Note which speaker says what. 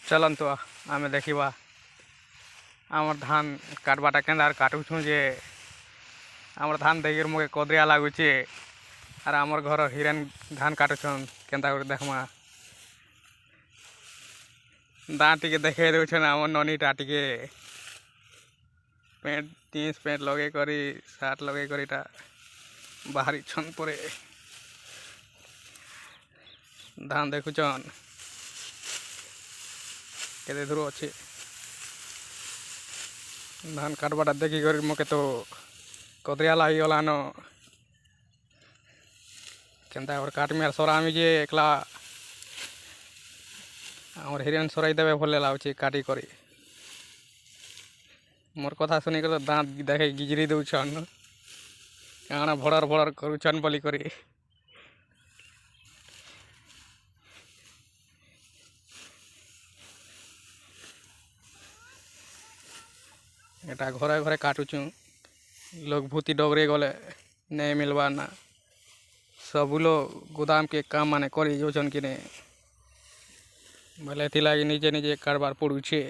Speaker 1: चलन्तु आमे देखिबा आमर धान काटबाटा केन्दा काटुछु जे आमर धान देखिर मोके कदरिया लागुचे आर आमर घर हिरेन धान काटुछन केन्दा कर देखमा दाँत टिके देखे देउछन आमर ननीटा टिके पेंट जीन्स पेंट लगे करी सार्ट लगे करीटा बाहरी छन परे धान देखुछन केते दूर अच्छे धान काटबाटा देखी कर मोके तो कदरिया लगी गलान केन्ता और काटमी सरामी जे एकला आमर हिरेन सराई देवे भले लाଗୁଛି काटी करी मोर कथा सुनी कर दाँत देखे गिजरी दउछन काना भड़र भड़र करूछन बोली करी एटा घरे घरे काटुछु लोग भूति डगरे गले नहीं मिलवा ना सब लोग गोदाम के काम माने करी जोचन कि नहीं बोले थी लगी निजे निजे कारोबार पड़ुछे।